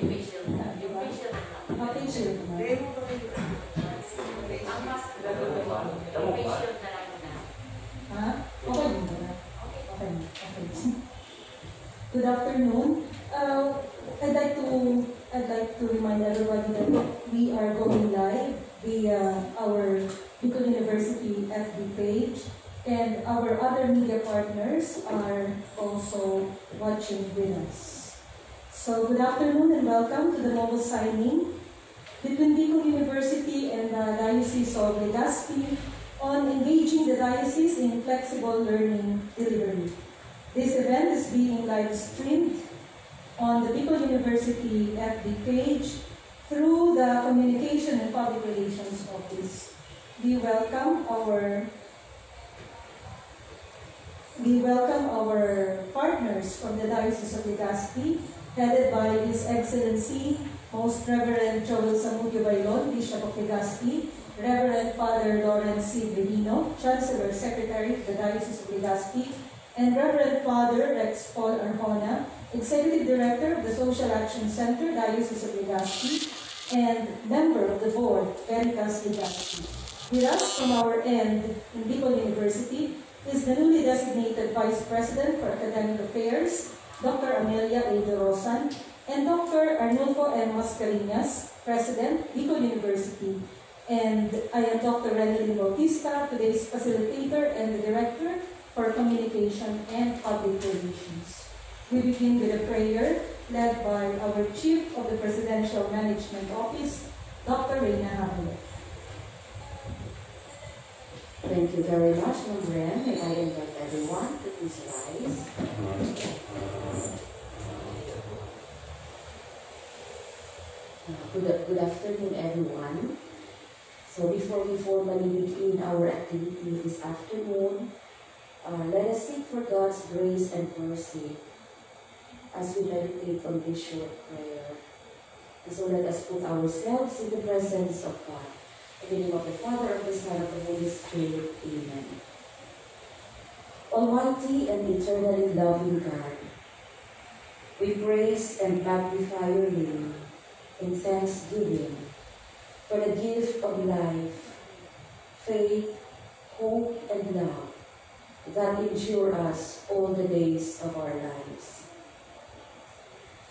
facial na. Yung facial na. Facial na. Ang mas yung facial na lang na. Ha? Okay na. Okay. Good afternoon. I'd like to remind everybody that we are going live via our Bicol University FB page, and our other media partners are also watching with us. So good afternoon and welcome to the mobile signing between Bicol University and the Diocese of Legazpi on engaging the diocese in flexible learning delivery. This event is being live streamed on the Bicol University FB page through the Communication and Public Relations Office. We welcome our partners from the Diocese of Legazpi, headed by His Excellency, Most Reverend Joel Samudio Bailon, Bishop of Legazpi, Reverend Father Lawrence C. Benino, Chancellor Secretary of the Diocese of Legazpi, and Reverend Father Rex Paul Arjona, Executive Director of the Social Action Center, Diocese of Legazpi, and member of the board, Veritas Legazpi. With us from our end in Bicol University is the newly designated Vice President for Academic Affairs, Dr. Amelia A. De Rosan, and Dr. Arnulfo M. Mascareñas, President, Bicol University. And I am Dr. Renelyn Bautista, today's facilitator and the Director for Communication and Public Relations. We begin with a prayer led by our Chief of the Presidential Management Office, Dr. Reyna Havelo. Thank you very much, Ma'am Ren. May I invite everyone to please rise. Good afternoon, everyone. So before we formally begin our activity this afternoon, let us seek for God's grace and mercy as we meditate on this short prayer. And so let us put ourselves in the presence of God. In the name of the Father, of the Son, and of the Holy Spirit. Amen. Almighty and eternally loving God, we praise and magnify your name in thanksgiving for the gift of life, faith, hope, and love that endure us all the days of our lives.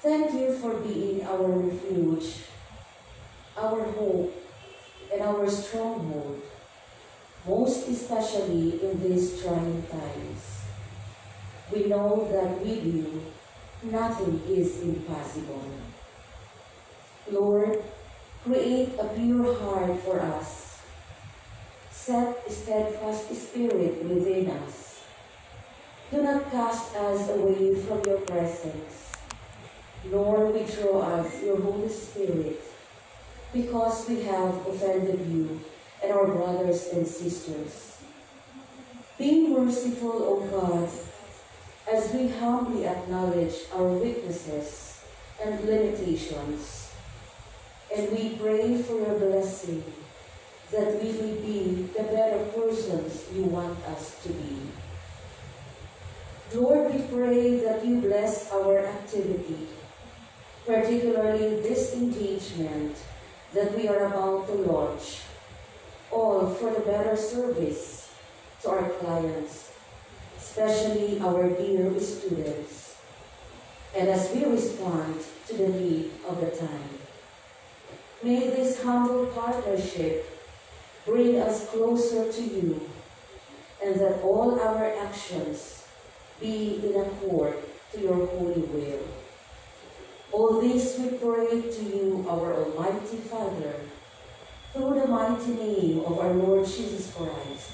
Thank you for being our refuge, our hope, and our stronghold, most especially in these trying times. We know that with you, nothing is impossible. Lord, create a pure heart for us. Set a steadfast spirit within us. Do not cast us away from your presence, nor withdraw us your Holy Spirit, because we have offended you and our brothers and sisters. Be merciful, O God, as we humbly acknowledge our weaknesses and limitations, and we pray for your blessing, that we may be the better persons you want us to be. Lord, we pray that you bless our activity, particularly this engagement that we are about to launch, all for the better service to our clients, especially our dear students, and as we respond to the need of the time. May this humble partnership bring us closer to you, and that all our actions be in accord to your holy will. All this we pray to you, our Almighty Father, through the mighty name of our Lord Jesus Christ,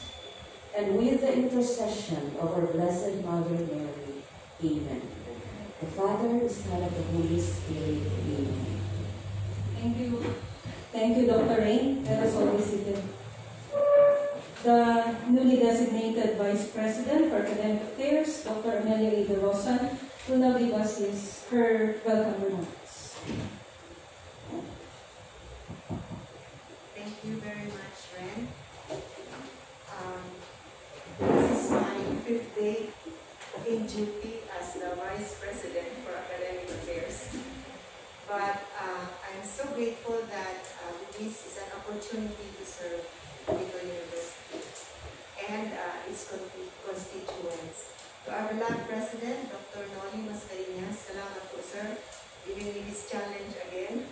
and with the intercession of our Blessed Mother Mary. Amen. The Father, the Son, and the Holy Spirit. Amen. Thank you. Thank you, Dr. Rain. Let us all be seated. The newly designated Vice President for Academic Affairs, Dr. Amelia A. De Rosan, will now give us her welcome remarks. Thank you very much, Ren. This is my 5th day in duty as the Vice President for Academic Affairs. But I'm so grateful that this is an opportunity to serve Bicol University and its constituents. To our beloved President, Dr. Noli Mascarenhas, salamat po sir, giving me this challenge again.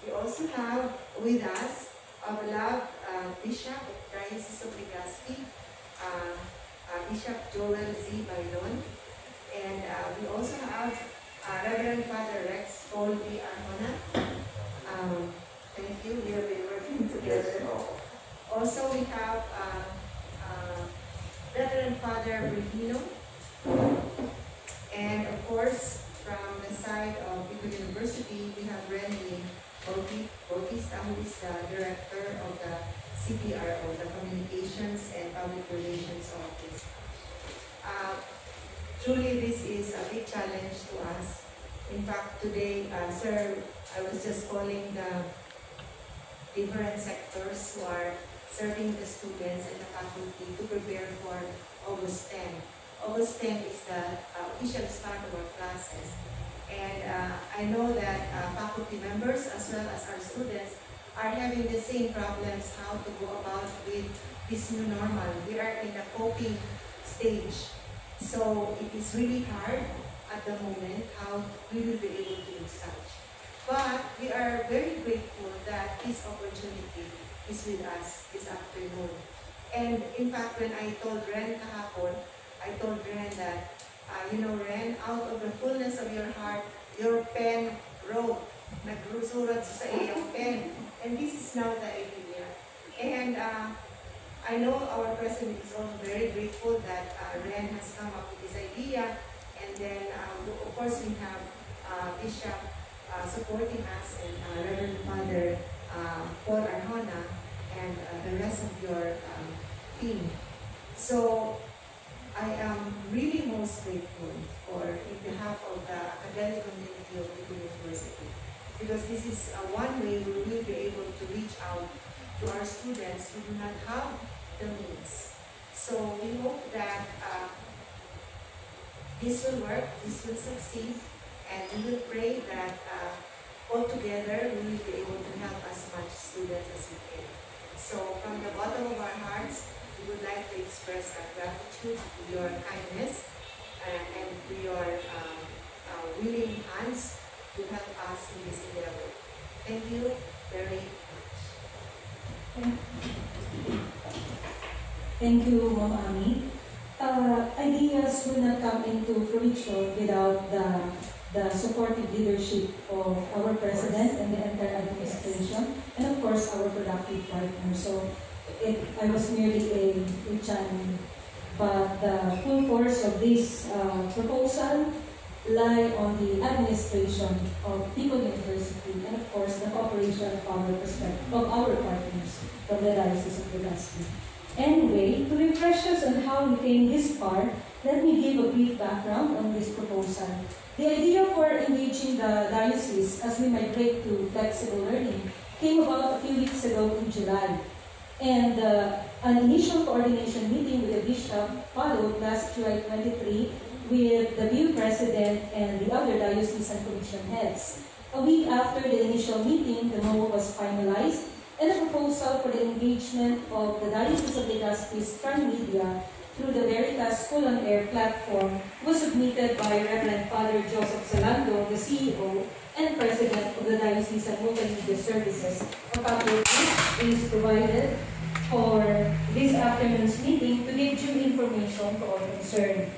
We also have with us our beloved Bishop of Diocese of Legazpi, Bishop Joel Z. Bailon, and we also have Reverend Father Rex Paul B. Arjona. Thank you, we have been working together. Also, we have Reverend Father Brigino, and of course, from the side of Bicol University, we have Renny Bautista, who is the Director of the CPRO, the Communications and Public Relations Office. Truly, this is a big challenge to us. In fact, today, sir, I was just calling the different sectors who are serving the students and the faculty to prepare for August 10. August 10 is the official start of our classes. And I know that faculty members as well as our students are having the same problems how to go about with this new normal. We are in a coping stage. So it is really hard at the moment how we will be able to do such. But we are very grateful that this opportunity is with us this afternoon. And in fact, when I told Ren kahapon, I told Ren that, Ren, out of the fullness of your heart, your pen wrote, nagsusurat sa iyong pen. And this is now the idea. And I know our president is also very grateful that Ren has come up with this idea. And then, of course, we have Bishop supporting us and Reverend Father Paul Arjona and the rest of your team. So I am really most grateful for in behalf of the academic community of the university, because this is one way we will be able to reach out to our students who do not have the means. So we hope that this will work, this will succeed, and we will pray that all together we will be able to help as much students as we can. So from the bottom of our hearts, we would like to express our gratitude to your kindness and to your willing hands to help us in this endeavor. Thank you very much. Thank you, Ma'am Ami. Ideas will not come into fruition without the supportive leadership of our President and the entire administration, and of course our productive partners. So I was merely a channel, but the full force of this proposal lie on the administration of Bicol University and of course the cooperation of our partners from the Diocese of Legazpi. Anyway, to refresh us on how we came this far, let me give a brief background on this proposal. The idea for engaging the diocese as we migrate to flexible learning came about a few weeks ago in July. And an initial coordination meeting with the bishop followed last July 23 with the BU president and the other diocesan commission heads. A week after the initial meeting, the MOU was finalized, and a proposal for the engagement of the Diocese of Legazpi's Transmedia through the Veritas School on Air platform was submitted by Reverend Father Joseph Salando, the CEO and President of the Diocesan Multimedia Services. A copy of this is provided for this afternoon's meeting to give due information to all concerned.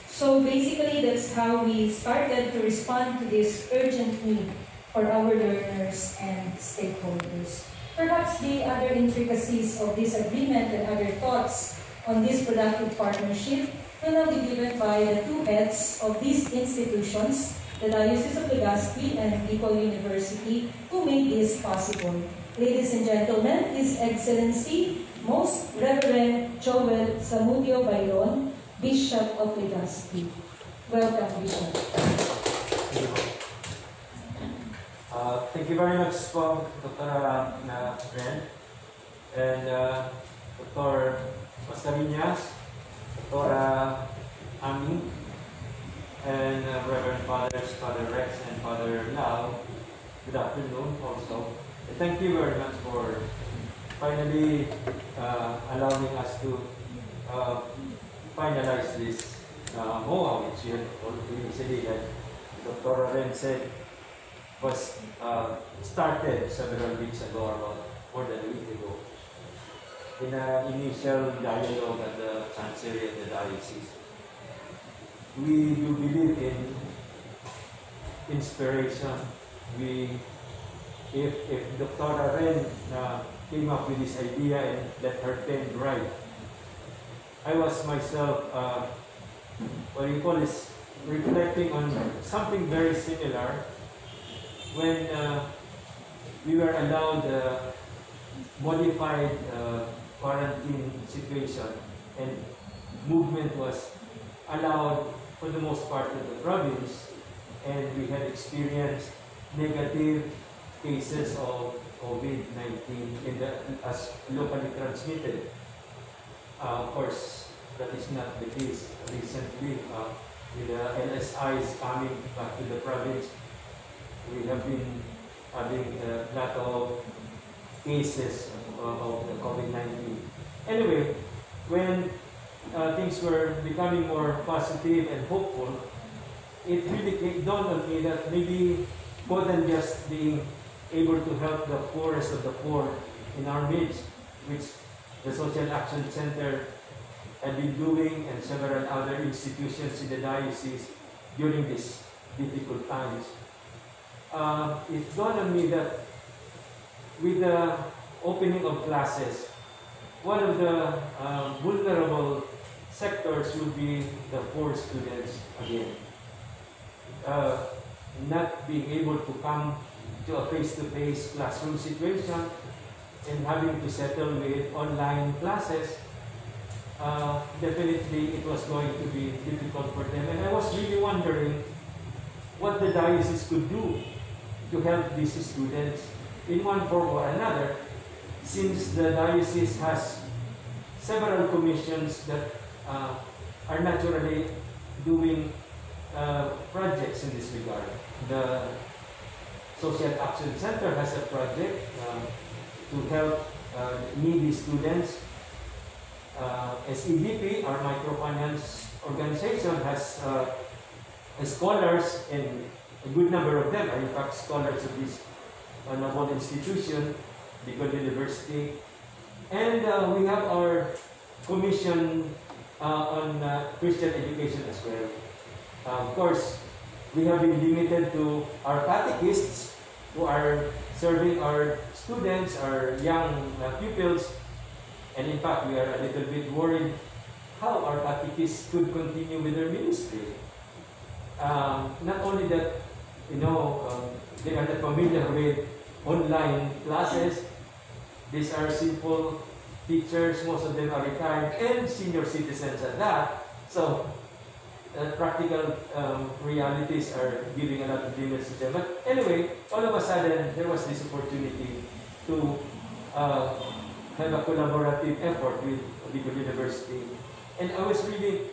So basically, that's how we started to respond to this urgent need for our learners and stakeholders. Perhaps the other intricacies of this agreement and other thoughts on this productive partnership will now be given by the two heads of these institutions, the Diocese of Legazpi and Bicol University, who made this possible. Ladies and gentlemen, His Excellency, Most Reverend Joel Zamudio Bailon, Bishop of Legazpi. Welcome, Bishop. Thank you very much po, Dr. Ren and Dr. Mascarenhas, Dr. Ami, and Reverend Fathers, Father Rex and Father Lau. Good afternoon also. And thank you very much for finally allowing us to finalize this MOA, which you had initially, like Dr. Ren said, was started several weeks ago, about more than a week ago, in an initial dialogue at the Chancery of the Diocese. We do believe in inspiration. If Dr. Ren came up with this idea and let her pen write, I was myself, what you call this, reflecting on something very similar when we were allowed modified quarantine situation and movement was allowed for the most part in the province, and we had experienced negative cases of COVID-19 as locally transmitted. Of course, that is not the case recently. With the LSIs coming back to the province, we have been having a lot of cases of the COVID-19. Anyway, when things were becoming more positive and hopeful, it really dawned on me that maybe more than just being able to help the poorest of the poor in our midst, which the Social Action Center had been doing and several other institutions in the diocese during these difficult times, it dawned on me that with the opening of classes, one of the vulnerable sectors would be the poor students again. Not being able to come to a face-to-face classroom situation and having to settle with online classes, definitely it was going to be difficult for them. And I was really wondering what the diocese could do to help these students in one form or another, since the diocese has several commissions that are naturally doing projects in this regard. The Social Action Center has a project to help needy students. SEDP, our microfinance organization, has scholars, and a good number of them are in fact scholars of this noble institution, Bicol University. And we have our commission on Christian education as well. Of course, we have been limited to our catechists who are serving our students, our young pupils, and in fact, we are a little bit worried how our catechists could continue with their ministry. Not only that, they are not familiar with online classes. These are simple teachers, most of them are retired and senior citizens at that. So, practical realities are giving a lot of limits to them. But anyway, all of a sudden, there was this opportunity to have a collaborative effort with Bicol University. And I was really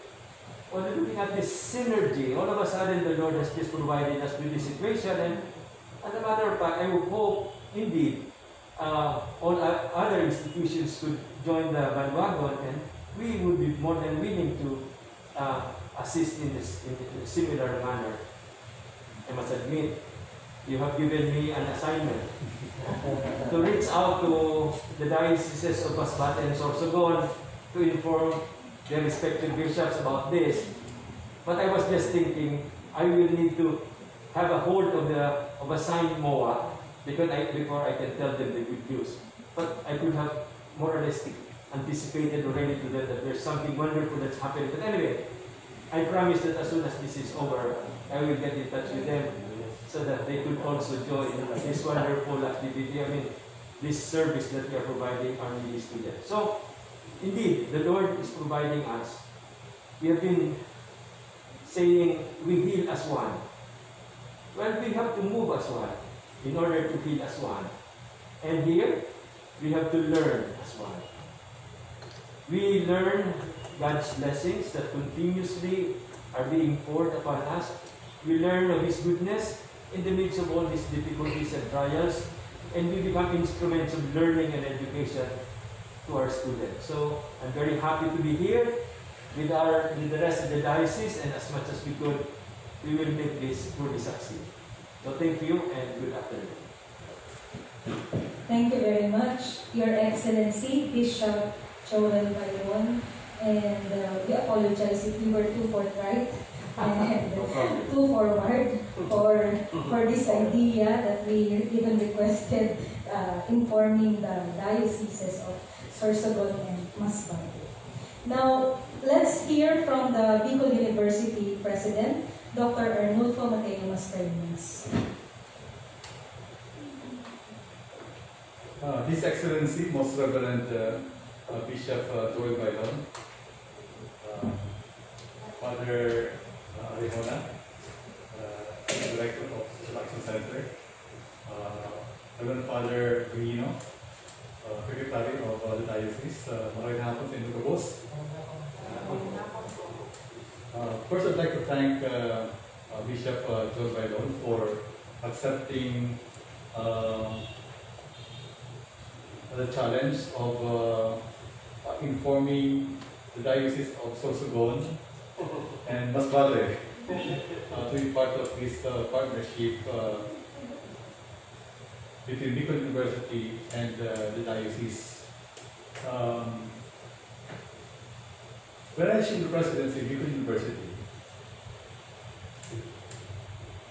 looking at this synergy. All of a sudden, the Lord has just provided us with this situation. And as a matter of fact, I would hope, indeed, all other institutions could join the bandwagon, and we would be more than willing to assist in a similar manner. I must admit, you have given me an assignment to reach out to the dioceses of Masbate and Sorsogon to inform their respective bishops about this. But I was just thinking, I will need to have a hold of a signed MOA before I can tell them the good news. But I could have more or less anticipated already to them that there's something wonderful that's happening. But anyway, I promise that as soon as this is over, I will get in touch with them so that they could also join this wonderful activity. I mean, this service that we are providing our needy students. So, indeed, the Lord is providing us. We have been saying we heal as one. Well, we have to move as one in order to heal as one. And here, we have to learn as one. We learn God's blessings that continuously are being poured upon us. We learn of His goodness in the midst of all these difficulties and trials, and we become instruments of learning and education to our students. So I'm very happy to be here with the rest of the diocese, and as much as we could, we will make this truly succeed. So thank you and good afternoon. Thank you very much, Your Excellency, Bishop Joel Bayon. And we apologize if we were too forthright and No problem. too forward for this idea that we even requested informing the dioceses of Sorsogon and Masbate. Now, let's hear from the Bicol University President, Dr. Arnulfo Mateo Mascarenas. His Excellency, Most Reverend Bishop Joel Bayon, Father Arjona, Director of Selection Center, Reverend Father Guino, Secretary of the Diocese, Maraming hapon sa inyo, Boss. First, I'd like to thank Bishop Joel Bayon for accepting the challenge of informing the Diocese of Sorsogon and Masbate to be part of this partnership between Bicol University and the Diocese. When I assumed the presidency of Bicol University,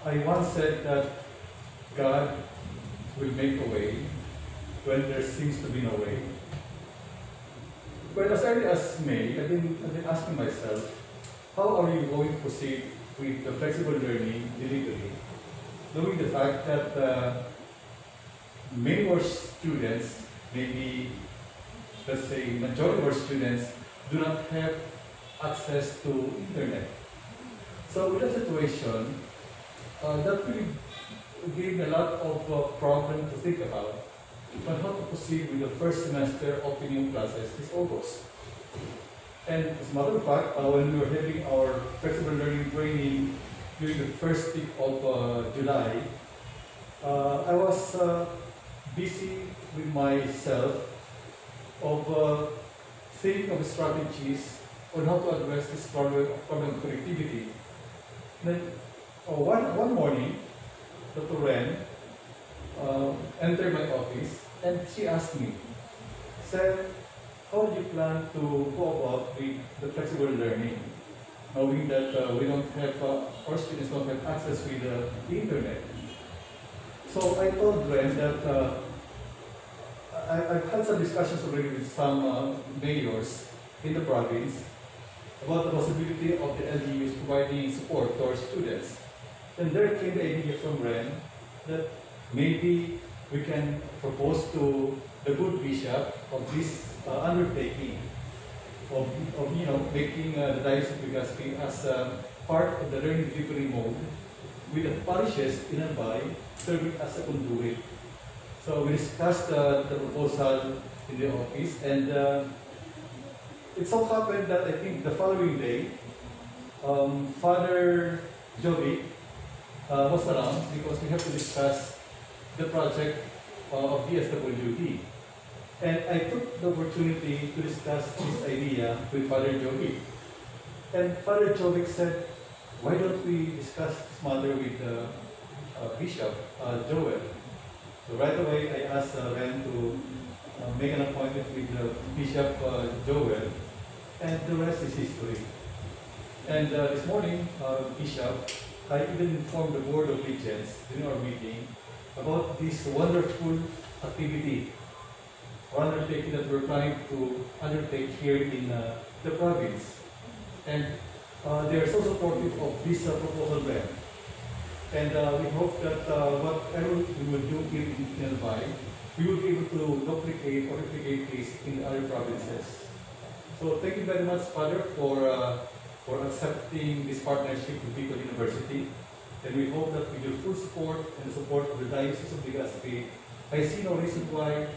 I once said that God will make a way when there seems to be no way. But as early as May, I've been asking myself, how are you going to proceed with the flexible learning illegally, knowing the fact that many more students, maybe, let's say, majority of our students, do not have access to internet. So with that situation, that really gave me a lot of problem to think about on how to proceed with the first semester opening classes this August. And as a matter of fact, when we were having our flexible learning training during the first week of July, I was busy with myself of thinking of strategies on how to address this problem of connectivity. Then one morning, Dr. Ren entered my office and she asked me, "Sir, how do you plan to go about with the flexible learning, knowing that we don't have, our students don't have access with the internet?" So I told Ren that I've had some discussions already with some mayors in the province about the possibility of the LGUs providing support to our students. Then there came the idea from Ren that maybe we can propose to the good bishop of this undertaking of making the Diocese of Legazpi as part of the learning delivery mode, with the parishes in Albay serving as a conduit. So we discussed the proposal in the office, and it so happened that I think the following day, Father Jovic was around because we have to discuss the project of DSWD. And I took the opportunity to discuss this idea with Father Jovic. And Father Jovic said, "Why don't we discuss this matter with Bishop Joel?" So right away, I asked Ren to make an appointment with Bishop Joel, and the rest is history. And this morning, Bishop, I even informed the Board of Regents during our meeting about this wonderful activity or undertaking that we're planning to undertake here in the province. And they are so supportive of this proposal there. And we hope that whatever we will do here in Albay, we will be able to duplicate or replicate this in other provinces. So thank you very much, Father, for accepting this partnership with Bicol University. And we hope that with your full support and the support of the Diocese of Legazpi, I see no reason why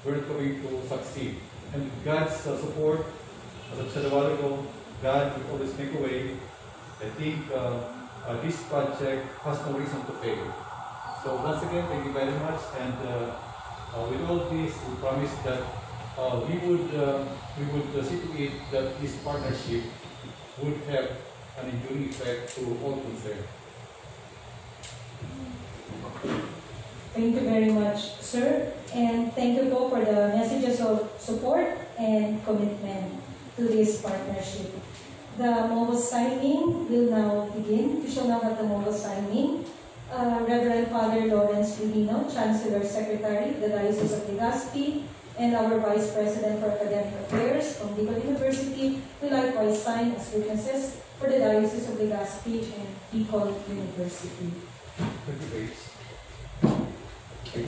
we're not going to succeed. And with God's support, as I've said a while ago, God will always make a way, I think this project has no reason to fail. So once again, thank you very much. And with all this, we promise that we would see to it that this partnership would have an enduring effect to all concerned. Thank you very much, sir. And thank you po for the messages of support and commitment to this partnership. The MOA signing will now begin. We shall now have the MOA signing. Reverend Father Lawrence Rivino, Chancellor Secretary of the Diocese of Legazpi, and our Vice President for Academic Affairs from Bicol University will likewise sign as witnesses for the Diocese of Legazpi and Bicol University. Thank you, Grace. Okay.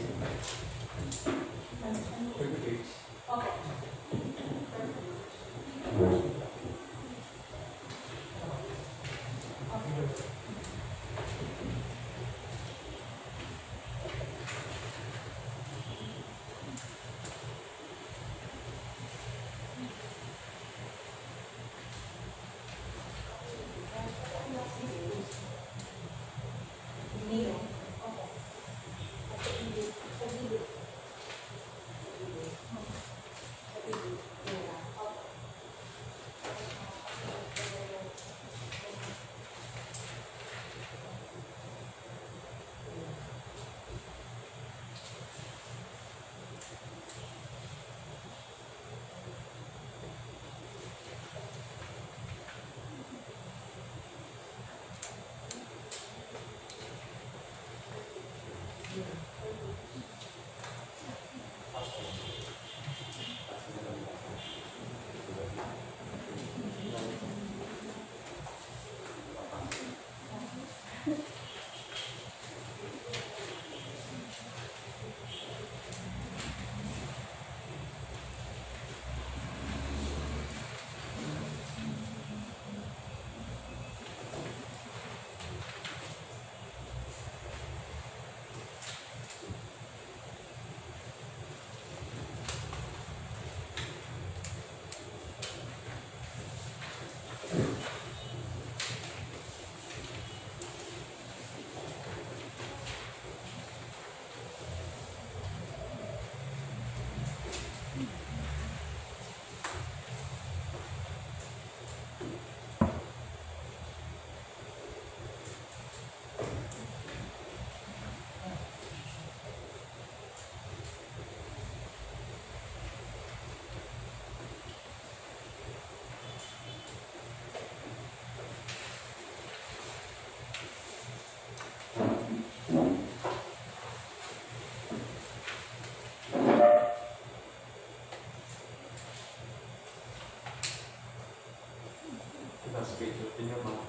In your mouth.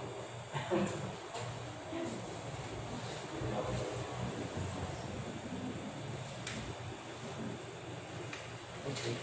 Okay.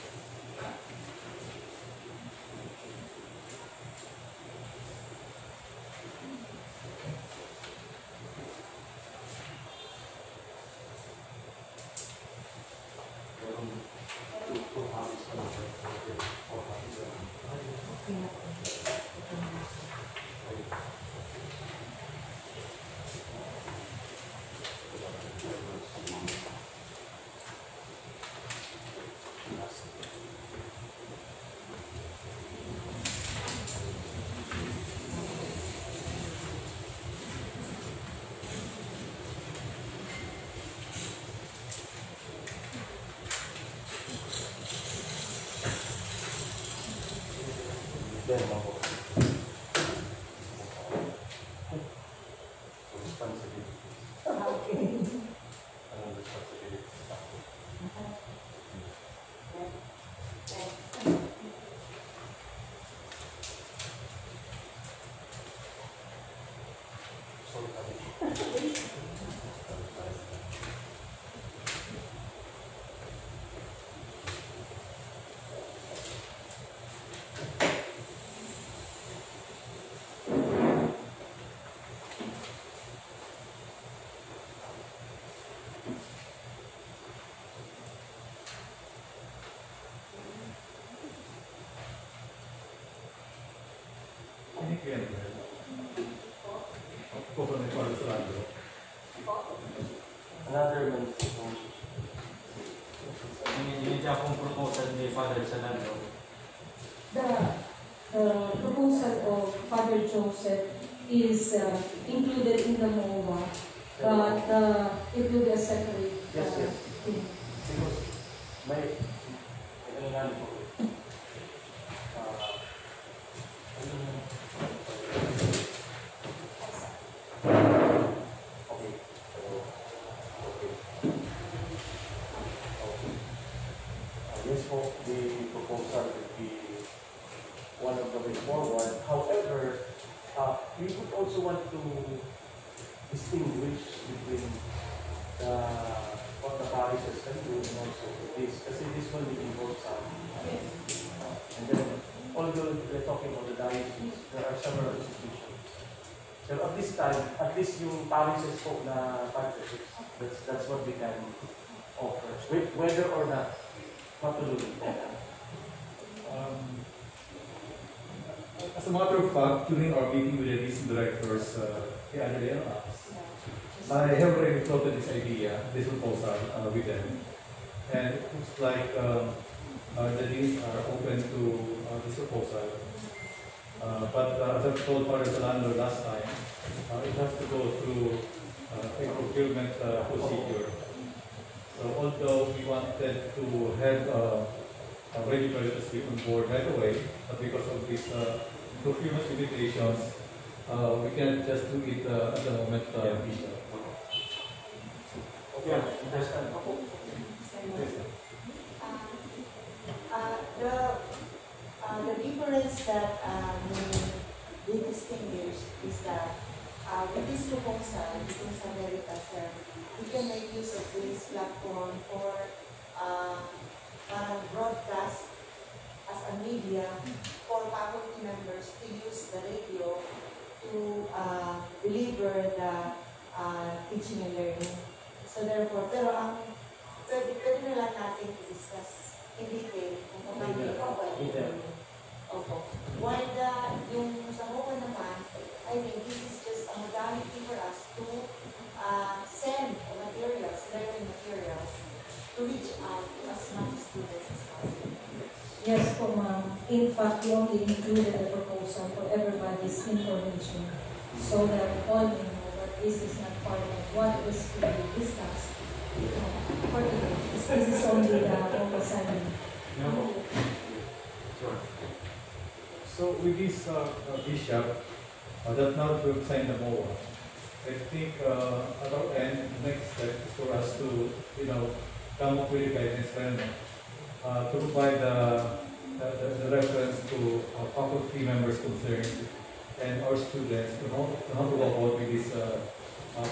Thank you. Father Sanando. The proposal of Father Joseph is included in the MOA, but it will be a separate Yes, yes. thing. Because may kailangan po. Okay. Yes po, the proposal would be one of the way forward. However, we would also want to distinguish between what the parishes can do and also this, kasi this one will involve some. And then, although we're talking about the diocese, there are several institutions. So at this time, at least yung parishes po na partnerships, that's what we can offer. Whether or not matulungan. As a matter of fact, during our meeting with the recent directors, I have already floated this idea, this proposal with them. And it looks like the deans are open to this proposal. But as I told Father Solano last time, it has to go through a procurement procedure. So although we wanted to have a regular speak on board right away, but because of these procurement limitations, we can't just do it at the moment. Okay, understand. The difference that we distinguish is that with this proposal, because America, we can make use of this platform for broadcast as a media for faculty members to use the radio to deliver the teaching and learning. So therefore, pero pwede na lang natin i-discuss in detail kung paano ito. Opo. While yung sa MOA naman, I mean, this is just a modality for us to send materials, learning materials, to reach out to as much students as possible. Yes po, ma'am. In fact, we only included a proposal for everybody's information so that all may know that this is not part of what is to be discussed for today. This is only the proposal. No. Sure. So with this bishop that now will sign the MOA, I think at our end, the next step is for us to, come up with a guidance framework to provide the reference to faculty members concerned and our students to how to go about with this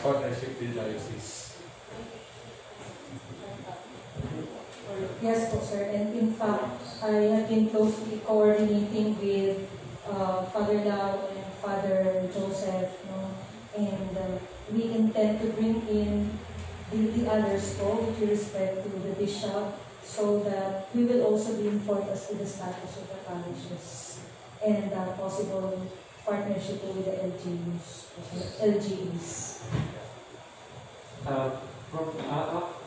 partnership with the diocese. Yes po, sir. And in fact, I have been closely coordinating with Father Lau and Father Joseph, no? And we intend to bring in the others po with respect to the bishop so that we will also be informed as to the status of the colleges and possible partnership with the LGUs.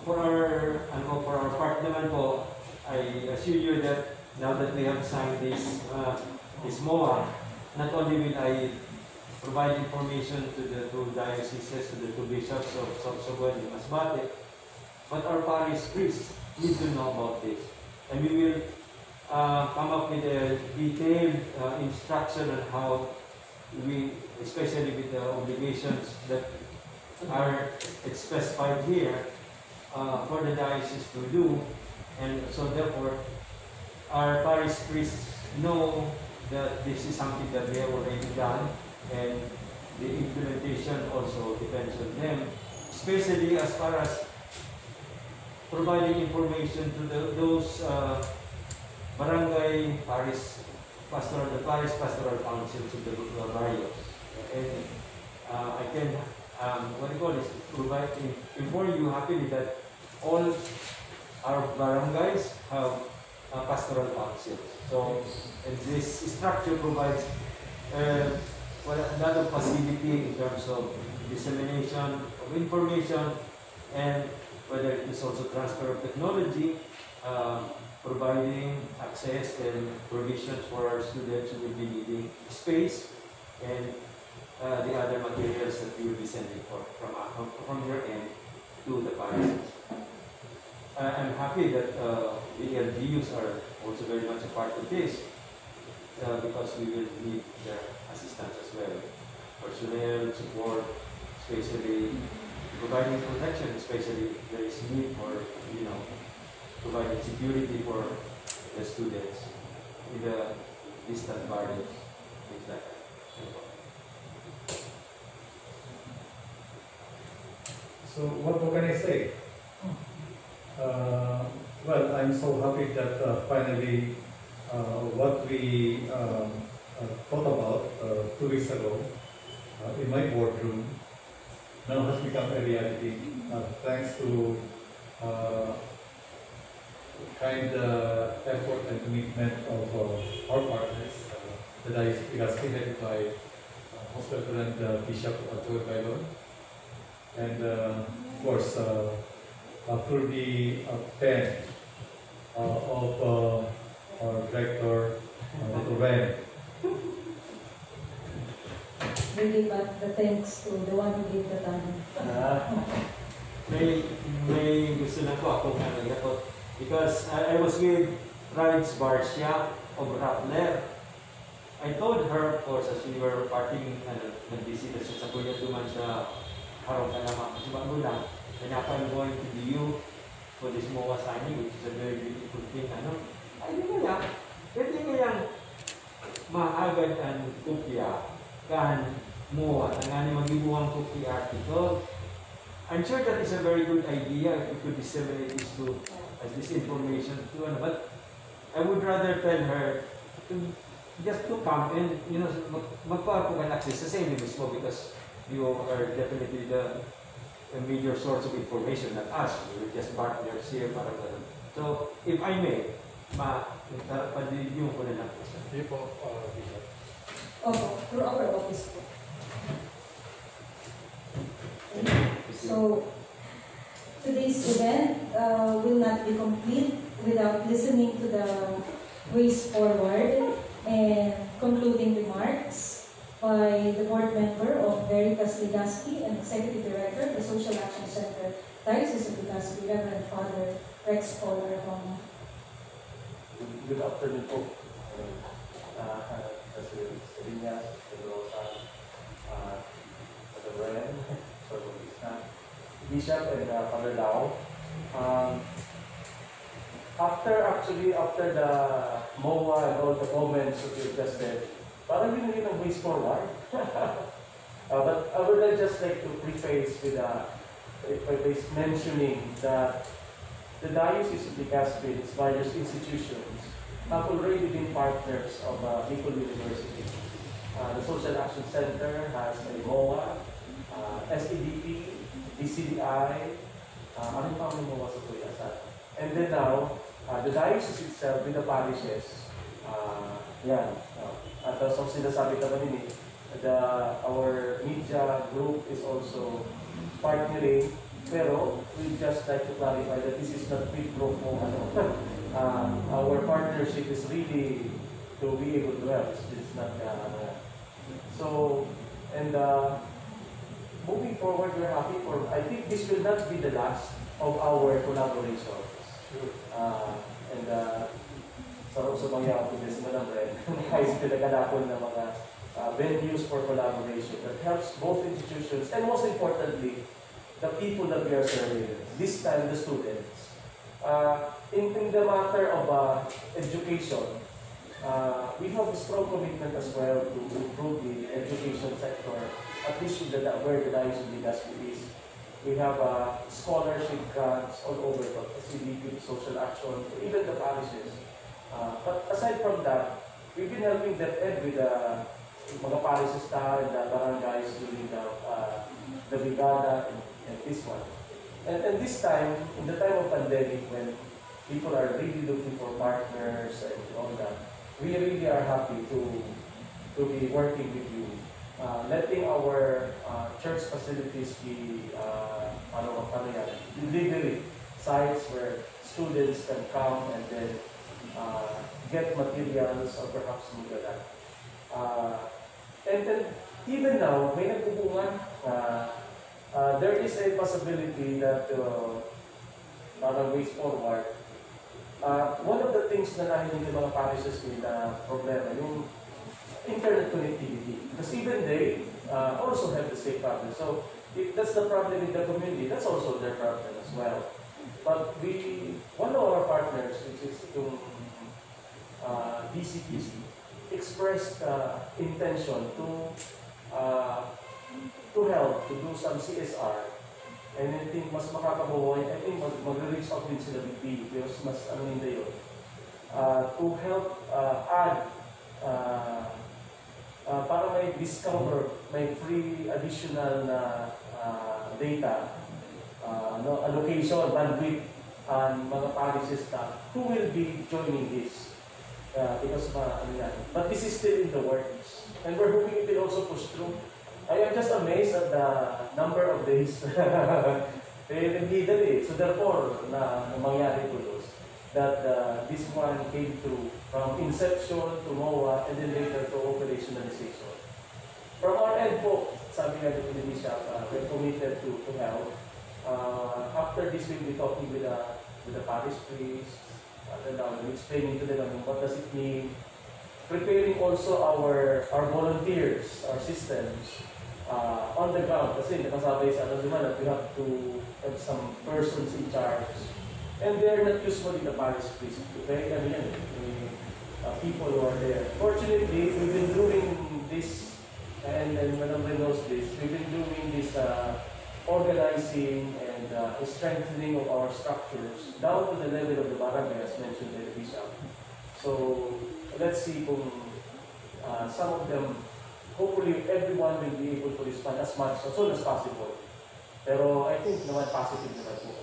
For our part naman po, I assure you that now that we have signed this MOA, not only will I provide information to the two dioceses, to the two bishops of Sorsogon and Masbate, but our parish priests need to know about this. And we will come up with a detailed instruction on how we, especially with the obligations that are specified here for the diocese to do, and so therefore our parish priests know that this is something that we have already done, and the implementation also depends on them, especially as far as providing information to those barangay the parish pastoral councils of the barrios. And I can provide inform you happily that all our barangays have pastoral councils. So, and this structure provides another facility in terms of dissemination of information, and whether it is also transfer of technology, providing access and provisions for our students who will be needing space and the other materials that we will be sending from your end to the parishes. I'm happy that the LGUs are also very much a part of this because we will need their assistance as well. Personnel, support, especially providing protection, especially there is need for, providing security for the students in the distant valleys, things like that. So what can I say? Well, I'm so happy that finally what we thought about 2 weeks ago in my boardroom now has become a reality thanks to kind effort and commitment of our partners, the Diocese of Legazpi, headed by Most Reverend Bishop Joel Bailon, and of course through the pen of our director, Dr. Ren. We give back the thanks to the one who gave the time. May gusto na po akong because I was with Rides Barcia of Rappler. I told her, of course, as we were parting, nag-visit sa kuya duman sa harong kalama. Kasi bago lang, I'm going to the U for this MOA signing, which is a very beautiful thing. Ay, di kaya, pwede kayang maagad ang kopya kan MOA, ang magibuang kopya article. I'm sure that is a very good idea if we could disseminate this information to her, but I would rather tell her just to come and, magpa-po ka access sa same mismo because you are definitely the major source of information, not us. We're just partners here, parang ganun. So, if I may, padilyung ko na lang po siya. Hindi po, Bishop. Oh, through our office po. So, today's event will not be complete without listening to the ways forward and concluding remarks by the board member of Veritas Legazpi and Executive Director of the Social Action Center, Diocese of Legazpi, Reverend Father Rex Paul Arjona. Good afternoon po. President Salinas, Pedrosa, Father Ren, Bishop, and Father Lau. After the MOA and all the comments that you just said, parang yun yung ways forward. But I would just like to preface with mentioning that the Diocese of Legazpi and its various institutions have already been partners of Bicol University. The Social Action Center has a MOA, SEDP, DCDI, ano pa ang MOA sa Kuya? And then now, the diocese itself with the parishes, at so sinasabi naman ini, our media group is also partnering, pero we just like to clarify that this is not quid pro quo. Our partnership is really to be able to help. It's not so, and moving forward, we're happy for, I think this will not be the last of our collaborations. And sa mga pagkakita sa Madam Ren, kahit pinaganapon ng mga venues for collaboration that helps both institutions and most importantly, the people that we are serving, this time the students. In the matter of education, we have a strong commitment as well to improve the education sector, at least where the Diocese of Legazpi is. We have scholarship grants all over the CDP, social action, even the parishes. But aside from that, we've been helping DepEd with the mga parishes and the barangays during the Brigada and this one. And this time, in the time of pandemic, when people are really looking for partners and all that, we really are happy to be working with you. Letting our church facilities be legally sites where students can come and then get materials or perhaps magdala. And then, even now, may nagbubungan. There is a possibility that parang ways forward. One of the things na nahiling ng mga parishes na problema, yung internet connectivity. Because even they also have the same problem. So, if that's the problem in the community, that's also their problem as well. But one of our partners, which is yung DCPC, expressed intention to help, to do some CSR. And I think mas makakabuhay, I think mag-reach out din sila with B, because mas ano hindi yun. To help add, para may discount or may free additional na data, allocation, bandwidth, and mga parishes na who will be joining this. Because but this is still in the works. And we're hoping it will also push through. I am just amazed at the number of days they needed it. So therefore, mangyari po those, that this one came through from inception to MOA and then later to operationalization. From our end po, sabi nga ni Indonesia, we're committed to help. After this, we'll be talking with the parish priests, and explaining to them what does it mean. Preparing also our volunteers, our systems, on the ground. Kasi nakasabay sa naman that we have to have some persons in charge. And they're not usually the parish priests. Okay? People who are there. Fortunately, we've been doing this, and Madam knows this, we've been doing this organizing and strengthening of our structures down to the level of the barangay, as mentioned by the Bishop. So, let's see kung some of them, hopefully everyone will be able to respond as soon as possible. Pero I think naman positive naman po.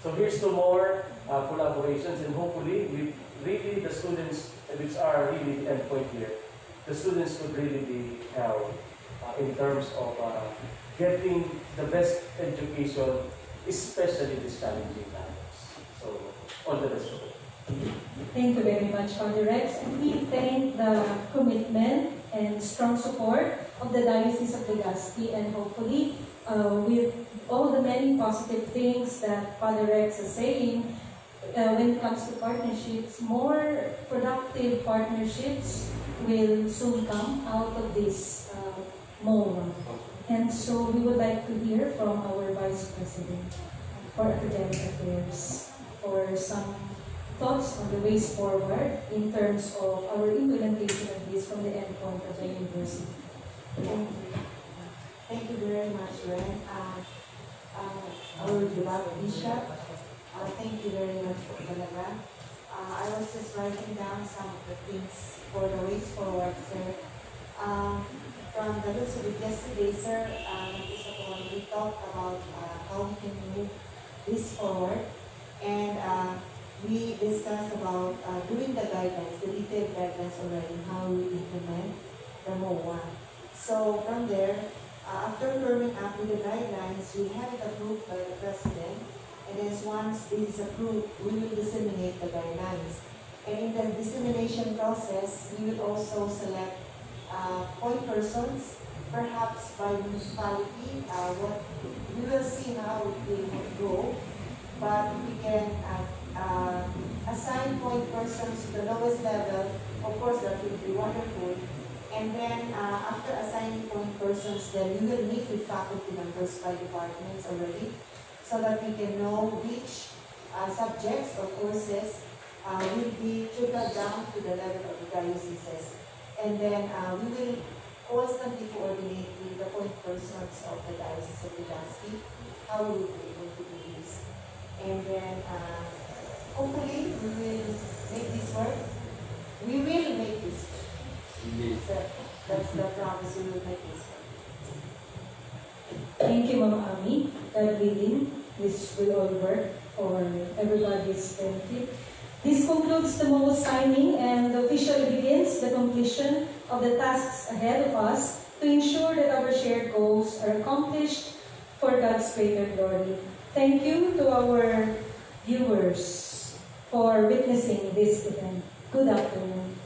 So here's to more collaborations, and hopefully really the students, which are really the end point here, the students could really be held in terms of getting the best education, especially these challenging times. So, all the best. Thank you very much, Father Rex. And we thank the commitment and strong support of the Diocese of Legazpi, and hopefully with all the many positive things that Father Rex is saying, when it comes to partnerships, more productive partnerships will soon come out of this MOA. And so we would like to hear from our Vice President for Academic Affairs for some thoughts on the ways forward in terms of our implementation of this from the endpoint of the university. Thank you. Thank you very much, Ren. Our beloved Bishop, thank you very much for talaga. I was just writing down some of the things for the ways forward, sir. From the looks of it yesterday, sir, we talked about how we can move this forward, and we discussed about doing the guidelines, the detailed guidelines already, how we implement the MOA. So from there, after firming up with the guidelines, we have it approved by the President, and then once this is approved, we will disseminate the guidelines. And in the dissemination process, we will also select point persons, perhaps by municipality. We will see how it will go, but we can assign point persons to the lowest level. Of course, that would be wonderful. And then after assigning point persons, then we will meet with faculty members by departments already, so that we can know which subjects or courses will be trickled down to the level of the dioceses. And then we will constantly coordinate with the point persons of the Diocese of Legazpi, how we will be able to do this. And then hopefully we will make this work. We will make this work. That's the promise, we will make this work. Thank you, Mama Ami. God willing, this will all work for everybody's benefit. This concludes the MOA signing and officially begins the completion of the tasks ahead of us to ensure that our shared goals are accomplished for God's greater glory. Thank you to our viewers for witnessing this event. Good afternoon.